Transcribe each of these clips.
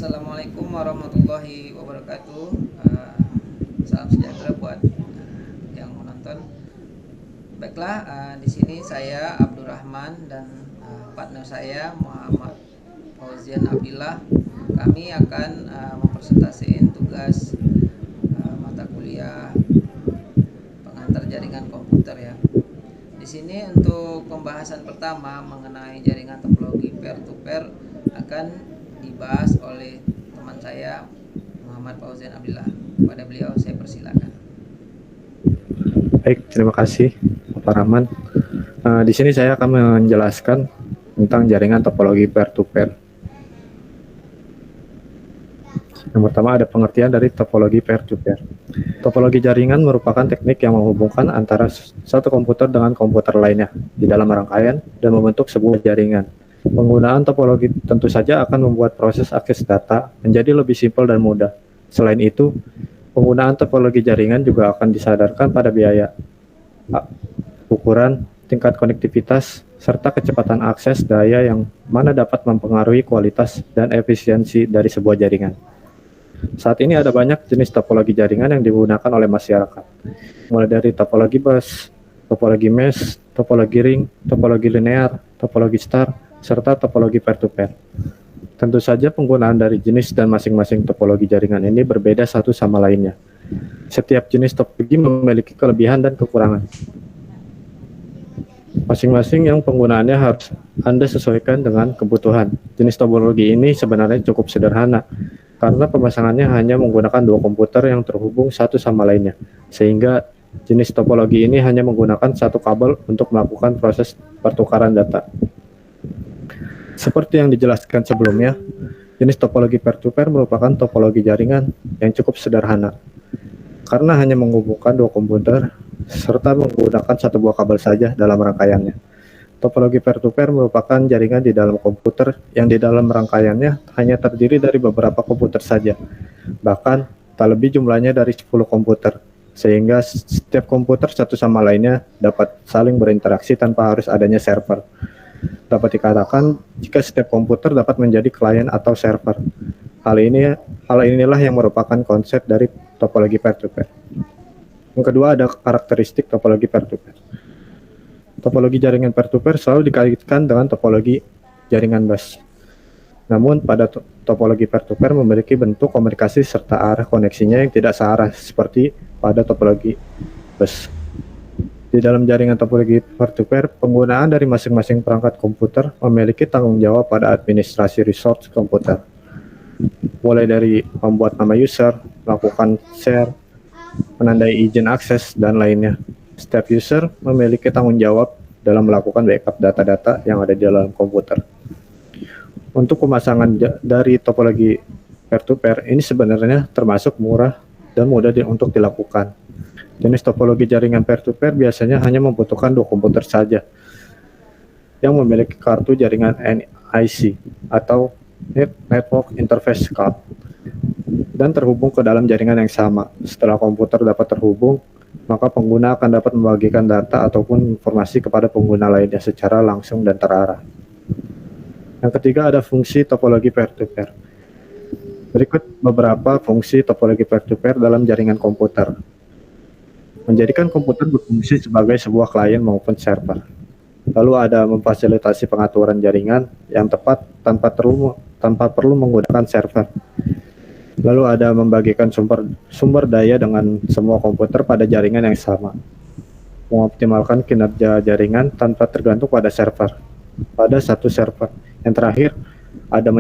Assalamualaikum warahmatullahi wabarakatuh. Salam sejahtera buat yang menonton. Baiklah, di sini saya Abdurrahman dan partner saya Muhammad Fauzian Abdillah. Kami akan mempresentasikan tugas mata kuliah pengantar jaringan komputer ya. Di sini untuk pembahasan pertama mengenai jaringan topologi peer-to-peer akan dibahas oleh teman saya Muhammad Fauzian Abdillah. Kepada beliau saya persilakan. Baik, terima kasih Pak Rahman. Di sini saya akan menjelaskan tentang jaringan topologi peer-to-peer. Yang pertama ada pengertian dari topologi peer-to-peer. Topologi jaringan merupakan teknik yang menghubungkan antara satu komputer dengan komputer lainnya di dalam rangkaian dan membentuk sebuah jaringan. Penggunaan topologi tentu saja akan membuat proses akses data menjadi lebih simpel dan mudah. Selain itu, penggunaan topologi jaringan juga akan disadarkan pada biaya, ukuran, tingkat konektivitas, serta kecepatan akses daya yang mana dapat mempengaruhi kualitas dan efisiensi dari sebuah jaringan. Saat ini ada banyak jenis topologi jaringan yang digunakan oleh masyarakat, mulai dari topologi bus, topologi mesh, topologi ring, topologi linear, topologi star, serta topologi peer-to-peer. Tentu saja penggunaan dari jenis dan masing-masing topologi jaringan ini berbeda satu sama lainnya. Setiap jenis topologi memiliki kelebihan dan kekurangan. Masing-masing yang penggunaannya harus Anda sesuaikan dengan kebutuhan. Jenis topologi ini sebenarnya cukup sederhana, karena pemasangannya hanya menggunakan dua komputer yang terhubung satu sama lainnya, sehingga jenis topologi ini hanya menggunakan satu kabel untuk melakukan proses pertukaran data. Seperti yang dijelaskan sebelumnya, jenis topologi peer-to-peer merupakan topologi jaringan yang cukup sederhana, karena hanya menghubungkan dua komputer serta menggunakan satu buah kabel saja dalam rangkaiannya. Topologi peer-to-peer merupakan jaringan di dalam komputer yang di dalam rangkaiannya hanya terdiri dari beberapa komputer saja, bahkan tak lebih jumlahnya dari 10 komputer, sehingga setiap komputer satu sama lainnya dapat saling berinteraksi tanpa harus adanya server. Dapat dikatakan jika setiap komputer dapat menjadi klien atau server. Hal inilah yang merupakan konsep dari topologi peer-to-peer. Yang kedua ada karakteristik topologi peer-to-peer. Topologi jaringan peer-to-peer selalu dikaitkan dengan topologi jaringan bus. Namun pada topologi peer-to-peer memiliki bentuk komunikasi serta arah koneksinya yang tidak searah seperti pada topologi bus. Di dalam jaringan topologi peer-to-peer, penggunaan dari masing-masing perangkat komputer memiliki tanggung jawab pada administrasi resource komputer. Mulai dari membuat nama user, melakukan share, menandai izin akses, dan lainnya. Setiap user memiliki tanggung jawab dalam melakukan backup data-data yang ada di dalam komputer. Untuk pemasangan dari topologi peer-to-peer ini sebenarnya termasuk murah dan mudah untuk dilakukan. Jenis topologi jaringan peer-to-peer biasanya hanya membutuhkan dua komputer saja yang memiliki kartu jaringan NIC atau Network Interface Card dan terhubung ke dalam jaringan yang sama. Setelah komputer dapat terhubung, maka pengguna akan dapat membagikan data ataupun informasi kepada pengguna lainnya secara langsung dan terarah. Yang ketiga ada fungsi topologi peer-to-peer. Berikut beberapa fungsi topologi peer-to-peer dalam jaringan komputer. Menjadikan komputer berfungsi sebagai sebuah klien maupun server. Lalu ada memfasilitasi pengaturan jaringan yang tepat tanpa perlu menggunakan server. Lalu ada membagikan sumber daya dengan semua komputer pada jaringan yang sama. Mengoptimalkan kinerja jaringan tanpa tergantung pada satu server. Yang terakhir ada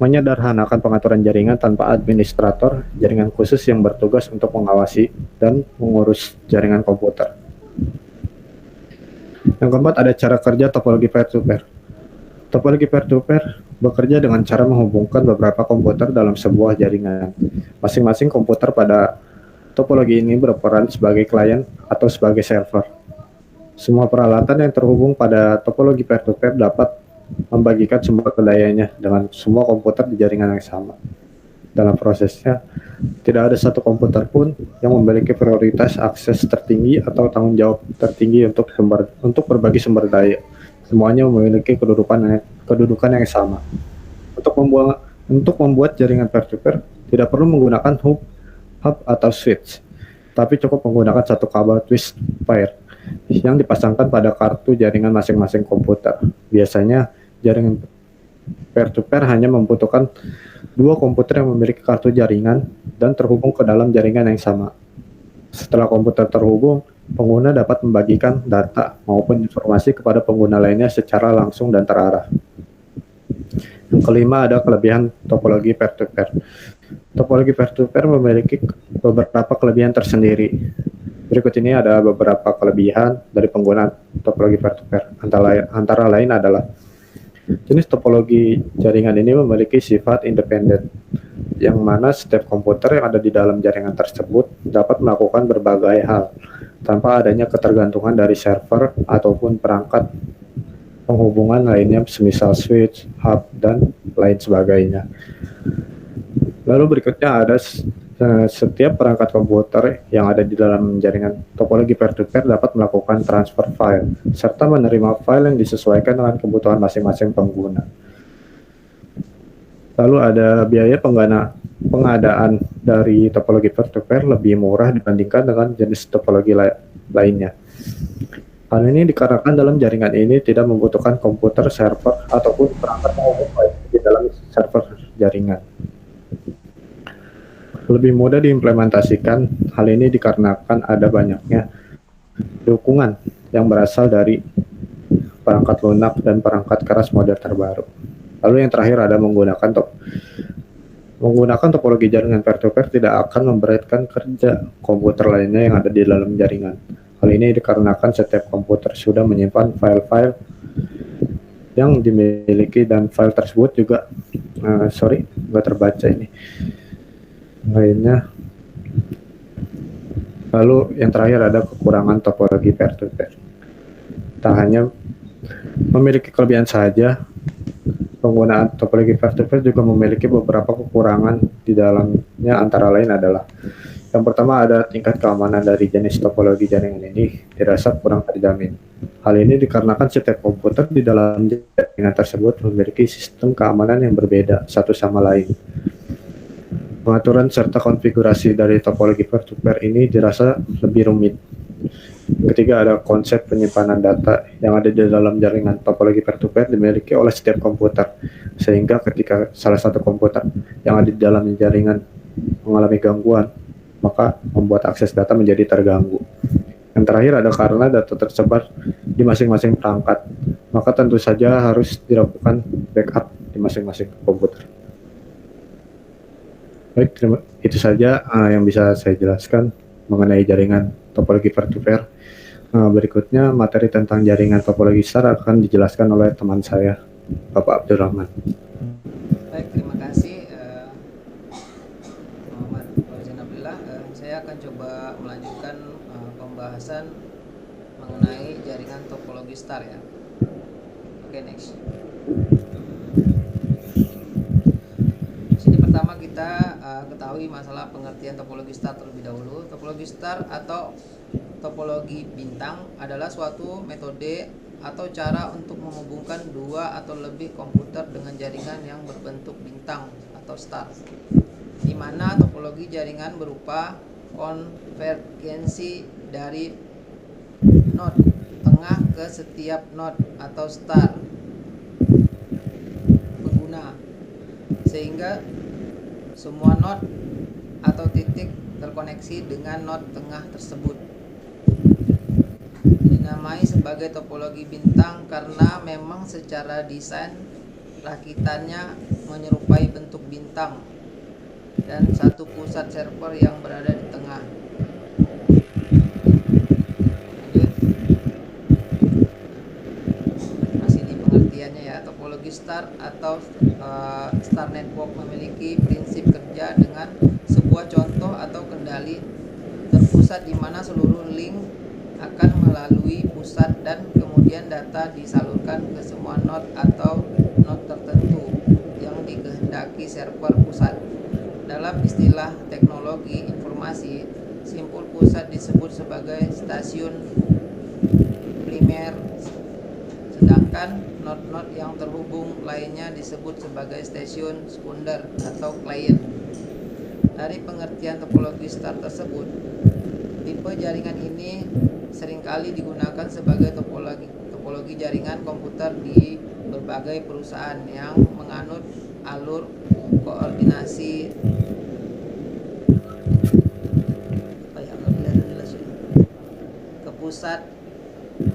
menyederhanakan pengaturan jaringan tanpa administrator jaringan khusus yang bertugas untuk mengawasi dan mengurus jaringan komputer. Yang keempat ada cara kerja topologi peer-to-peer. Topologi peer-to-peer bekerja dengan cara menghubungkan beberapa komputer dalam sebuah jaringan. Masing-masing komputer pada topologi ini berperan sebagai klien atau sebagai server. Semua peralatan yang terhubung pada topologi peer-to-peer dapat membagikan sumber dayanya dengan semua komputer di jaringan yang sama. Dalam prosesnya, tidak ada satu komputer pun yang memiliki prioritas akses tertinggi atau tanggung jawab tertinggi untuk berbagi sumber daya. Semuanya memiliki kedudukan yang sama. Untuk Untuk membuat jaringan peer-to-peer, tidak perlu menggunakan hub atau switch, tapi cukup menggunakan satu kabel twist pair yang dipasangkan pada kartu jaringan masing-masing komputer. Biasanya, jaringan peer-to-peer hanya membutuhkan dua komputer yang memiliki kartu jaringan dan terhubung ke dalam jaringan yang sama. Setelah komputer terhubung, pengguna dapat membagikan data maupun informasi kepada pengguna lainnya secara langsung dan terarah. Yang kelima, ada kelebihan topologi peer-to-peer. Topologi peer-to-peer memiliki beberapa kelebihan tersendiri. Berikut ini ada beberapa kelebihan dari penggunaan topologi peer-to-peer. Antara lain adalah jenis topologi jaringan ini memiliki sifat independen, yang mana setiap komputer yang ada di dalam jaringan tersebut dapat melakukan berbagai hal tanpa adanya ketergantungan dari server ataupun perangkat penghubungan lainnya semisal switch, hub, dan lain sebagainya. Lalu berikutnya ada setiap perangkat komputer yang ada di dalam jaringan topologi peer-to-peer dapat melakukan transfer file serta menerima file yang disesuaikan dengan kebutuhan masing-masing pengguna. Lalu ada biaya pengadaan dari topologi peer-to-peer lebih murah dibandingkan dengan jenis topologi lainnya. Hal ini dikarenakan dalam jaringan ini tidak membutuhkan komputer, server, ataupun perangkat penghubung lain di dalam server jaringan. Lebih mudah diimplementasikan, hal ini dikarenakan ada banyaknya dukungan yang berasal dari perangkat lunak dan perangkat keras model terbaru. Lalu yang terakhir ada menggunakan topologi jaringan peer-to-peer tidak akan memberatkan kerja komputer lainnya yang ada di dalam jaringan. Hal ini dikarenakan setiap komputer sudah menyimpan file-file yang dimiliki dan file tersebut juga nggak terbaca ini lainnya. Lalu yang terakhir ada kekurangan topologi peer-to-peer. Tak hanya memiliki kelebihan saja, penggunaan topologi peer-to-peer juga memiliki beberapa kekurangan di dalamnya, antara lain adalah yang pertama ada tingkat keamanan dari jenis topologi jaringan ini dirasa kurang terjamin. Hal ini dikarenakan setiap komputer di dalam jaringan tersebut memiliki sistem keamanan yang berbeda satu sama lain. Pengaturan serta konfigurasi dari topologi peer-to-peer ini dirasa lebih rumit. Ketiga, ada konsep penyimpanan data yang ada di dalam jaringan topologi peer-to-peer dimiliki oleh setiap komputer, sehingga ketika salah satu komputer yang ada di dalam jaringan mengalami gangguan, maka membuat akses data menjadi terganggu. Yang terakhir ada karena data tersebar di masing-masing perangkat, maka tentu saja harus dilakukan backup di masing-masing komputer. Baik, itu saja yang bisa saya jelaskan mengenai jaringan topologi peer-to-peer. Berikutnya materi tentang jaringan topologi star akan dijelaskan oleh teman saya, Bapak Abdurrahman. Baik, terima kasih Muhammad Fauzan Abdullah. Saya akan coba melanjutkan pembahasan mengenai jaringan topologi star ya. Oke, next. Sini pertama kita ketahui masalah pengertian topologi star terlebih dahulu. Topologi star atau topologi bintang adalah suatu metode atau cara untuk menghubungkan dua atau lebih komputer dengan jaringan yang berbentuk bintang atau star, di mana topologi jaringan berupa konvergensi dari node tengah ke setiap node atau star pengguna, sehingga semua node atau titik terkoneksi dengan node tengah tersebut. Dinamai sebagai topologi bintang karena memang secara desain rakitannya menyerupai bentuk bintang dan satu pusat server yang berada di tengah. Lanjut. Masih di pengertiannya ya, topologi star atau star network memiliki prinsip kerja dengan sebuah contoh atau kendali terpusat di mana seluruh link akan melalui pusat dan kemudian data disalurkan ke semua node atau node tertentu yang dikehendaki server pusat. Dalam istilah teknologi informasi, simpul pusat disebut sebagai stasiun primer, sedangkan Node-node yang terhubung lainnya disebut sebagai stasiun sekunder atau klien. Dari pengertian topologi star tersebut, tipe jaringan ini seringkali digunakan sebagai topologi jaringan komputer di berbagai perusahaan yang menganut alur koordinasi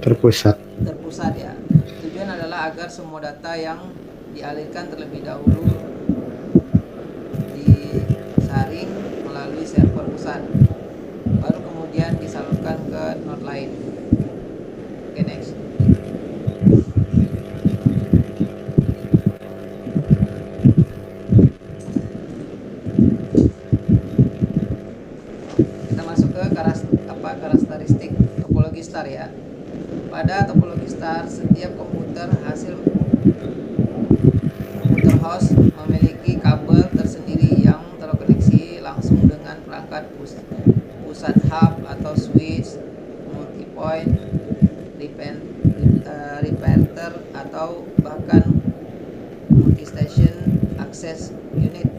terpusat ya. Tujuan adalah agar semua data yang dialirkan terlebih dahulu disaring melalui server pusat, baru kemudian disalurkan ke node lain. Oke, next. Kita masuk ke karakteristik topologi star ya. Pada topologi star, setiap komputer host memiliki kabel tersendiri yang terkoneksi langsung dengan perangkat pusat hub atau switch, multipoint, repeater atau bahkan multi-station access unit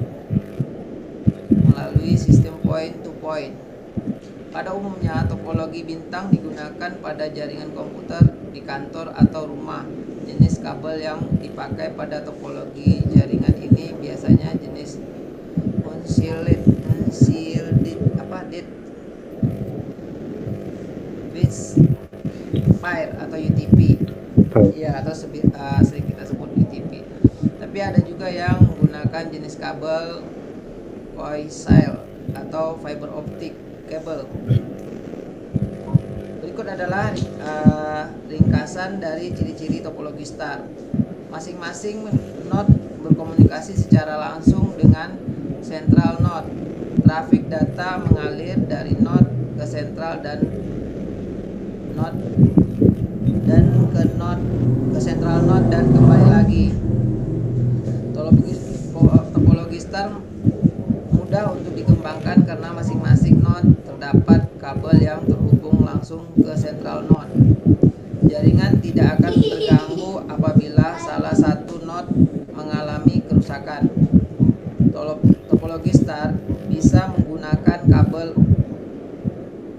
melalui sistem point to point. Pada umumnya, topologi bintang digunakan pada jaringan komputer di kantor atau rumah. Jenis kabel yang dipakai pada topologi jaringan ini biasanya jenis unshielded backfire atau UTP. Ya, atau sering kita sebut UTP. Tapi ada juga yang menggunakan jenis kabel coaxial atau fiber optic kabel. Berikut adalah ringkasan dari ciri-ciri topologi star. Masing-masing node berkomunikasi secara langsung dengan central node. Trafik data mengalir dari node ke central dan ke central node dan kembali lagi. Topologi star mudah untuk dikembangkan karena masing-masing node terdapat kabel yang terhubung langsung ke central node. Jaringan tidak akan terganggu apabila salah satu node mengalami kerusakan. Topologi star bisa menggunakan kabel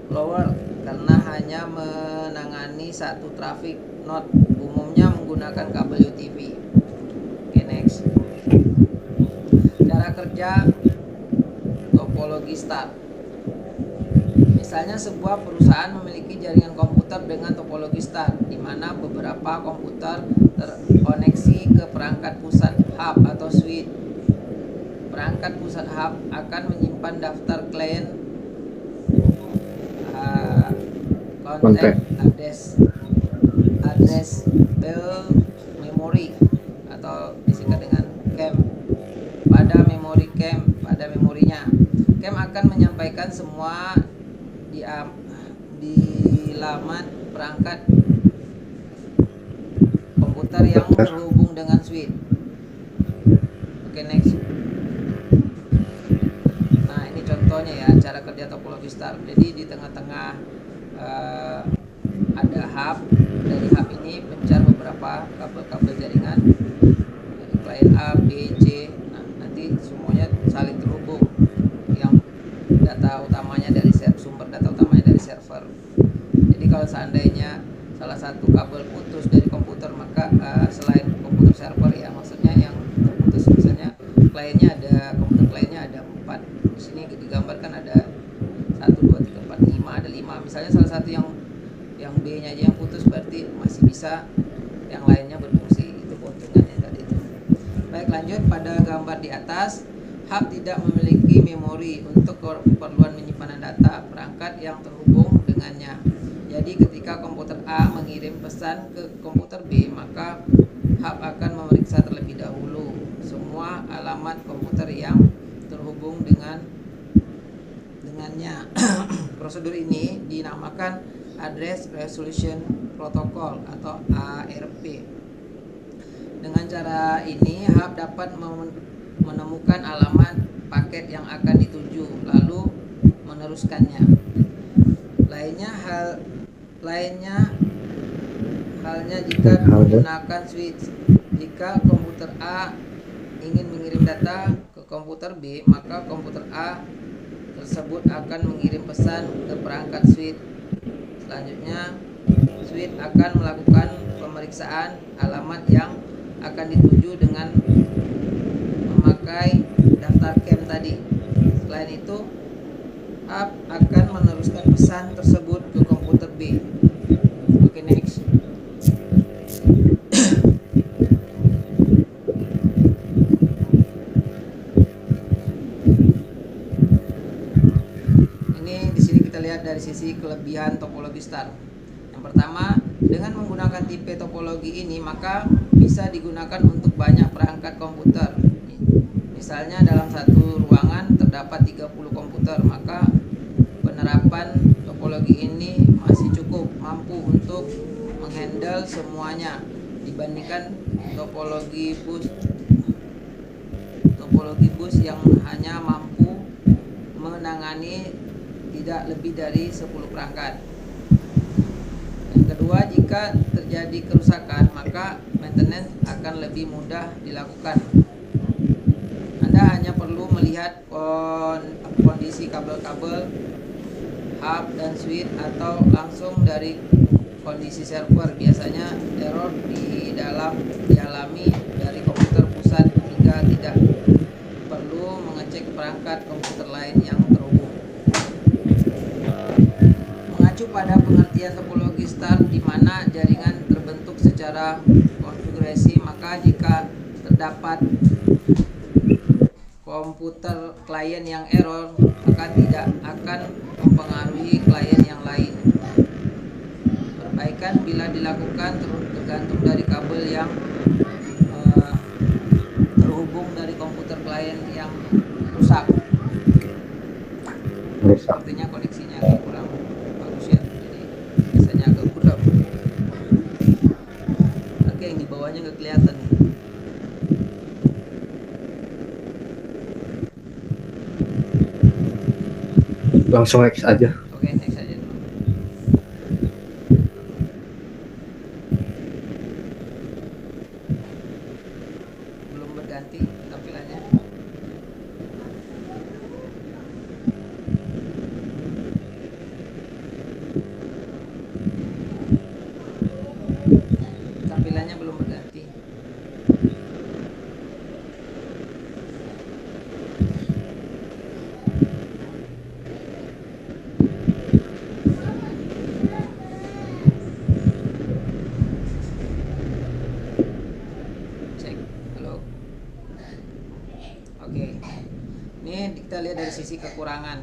lower karena hanya menangani satu trafik node, umumnya menggunakan kabel UTP. Oke, next. Cara kerja topologi star. Misalnya sebuah perusahaan memiliki jaringan komputer dengan topologi star, di mana beberapa komputer terkoneksi ke perangkat pusat hub atau switch. Perangkat pusat hub akan menyimpan daftar klien, kontak, address memory atau disingkat dengan CAM pada memorinya. CAM akan menyampaikan semua di laman perangkat komputer yang terhubung dengan switch. Oke, next. Nah, ini contohnya ya cara kerja topologi star. Jadi di tengah-tengah ada hub. Dari hub ini pencar beberapa kabel-kabel jaringan dari klien A, B, C. Nah, nanti semuanya saling terhubung. Yang data utamanya dari sumber data utamanya dari server. Jadi kalau seandainya salah satu kabel putus dari komputer, maka selain komputer server ya, maksudnya yang terputus, misalnya komputer kliennya ada 4. Di sini digambarkan ada 1, 2, 3, 4, 5, ada 5. Misalnya salah satu yang B-nya aja yang putus, berarti masih bisa yang lainnya berfungsi. Itu keuntungannya tadi itu. Baik, lanjut pada gambar di atas. Hub tidak memiliki memori untuk keperluan penyimpanan data perangkat yang terhubung dengannya. Jadi ketika komputer A mengirim pesan ke komputer B, maka hub akan memeriksa terlebih dahulu semua alamat komputer yang terhubung dengannya. Prosedur ini dinamakan Address Resolution Protocol atau ARP. Dengan cara ini, hub dapat menemukan alamat paket yang akan dituju, lalu meneruskannya. Hal halnya jika menggunakan switch. Jika komputer A ingin mengirim data ke komputer B, maka komputer A tersebut akan mengirim pesan ke perangkat switch. Selanjutnya, switch akan melakukan pemeriksaan alamat yang akan dituju dengan memakai daftar CAM tadi. Selain itu, hub akan meneruskan pesan tersebut ke komputer B. Oke, next. Ini di sini kita lihat dari sisi kelebihan topologi star. Yang pertama, dengan menggunakan tipe topologi ini maka bisa digunakan untuk banyak perangkat komputer. Misalnya dalam satu ruangan terdapat 30 komputer, maka penerapan topologi ini masih cukup mampu untuk menghandle semuanya dibandingkan topologi bus yang hanya mampu menangani tidak lebih dari 10 perangkat. Yang kedua, jika terjadi kerusakan maka maintenance akan lebih mudah dilakukan. Anda hanya perlu melihat kondisi kabel-kabel, hub dan switch atau langsung dari kondisi server. Biasanya error dialami dari komputer pusat hingga tidak perlu mengecek perangkat komputer lain yang terhubung. Mengacu pada pengertian topologi star di mana jaringan terbentuk secara konfigurasi, maka jika terdapat komputer klien yang error, maka tidak akan mempengaruhi klien yang lain. Perbaikan bila dilakukan tergantung dari kabel yang terhubung dari komputer klien yang rusak. Sepertinya koneksinya agak kurang bagus ya, jadi biasanya agak kurang. Oke, yang di bawahnya nggak kelihatan. Langsung X aja. Oke, next aja dulu. Belum berganti tampilannya. Tampilannya belum berganti. Cek, halo. Oke, ini kita lihat dari sisi kekurangan.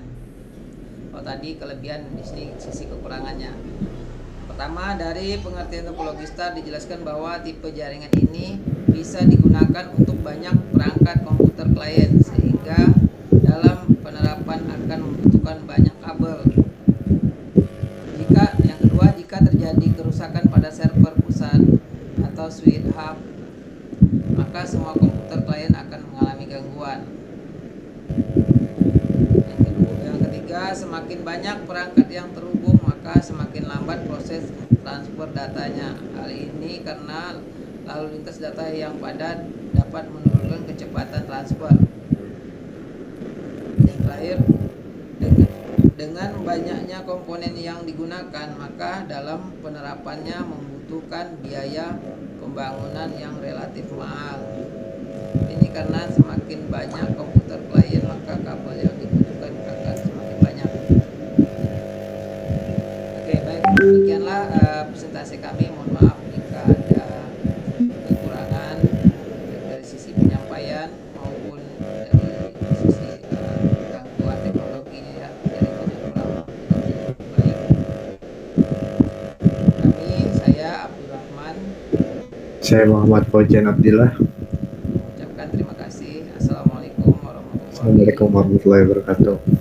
Oh, tadi kelebihan, di sini sisi kekurangannya. Pertama, dari pengertian topologi star dijelaskan bahwa tipe jaringan ini bisa digunakan untuk banyak perangkat komputer klien, sehingga dalam penerapan akan membutuhkan banyak kabel. Yang kedua, jika terjadi kerusakan pada server pusat atau switch hub, maka semua komputer klien akan mengalami gangguan. Yang ketiga, semakin banyak perangkat yang terhubung, maka semakin lambat proses transfer datanya. Hal ini karena lalu lintas data yang padat dapat menurunkan kecepatan transfer. Yang terakhir, dengan banyaknya komponen yang digunakan, maka dalam penerapannya membutuhkan biaya pembangunan yang relatif mahal. Ini karena semakin banyak komputer klien, maka kabel yang dibutuhkan akan semakin banyak. Oke, baik, demikianlah presentasi kami. Mohon maaf jika ada kekurangan dari sisi penyampaian maupun dari sisi gangguan teknologinya ya, jaringannya kurang baik. Saya Abdurrahman. Saya Muhammad Fauzian Abdillah. Ucapkan terima kasih. Assalamualaikum warahmatullahi Assalamualaikum warahmatullahi wabarakatuh.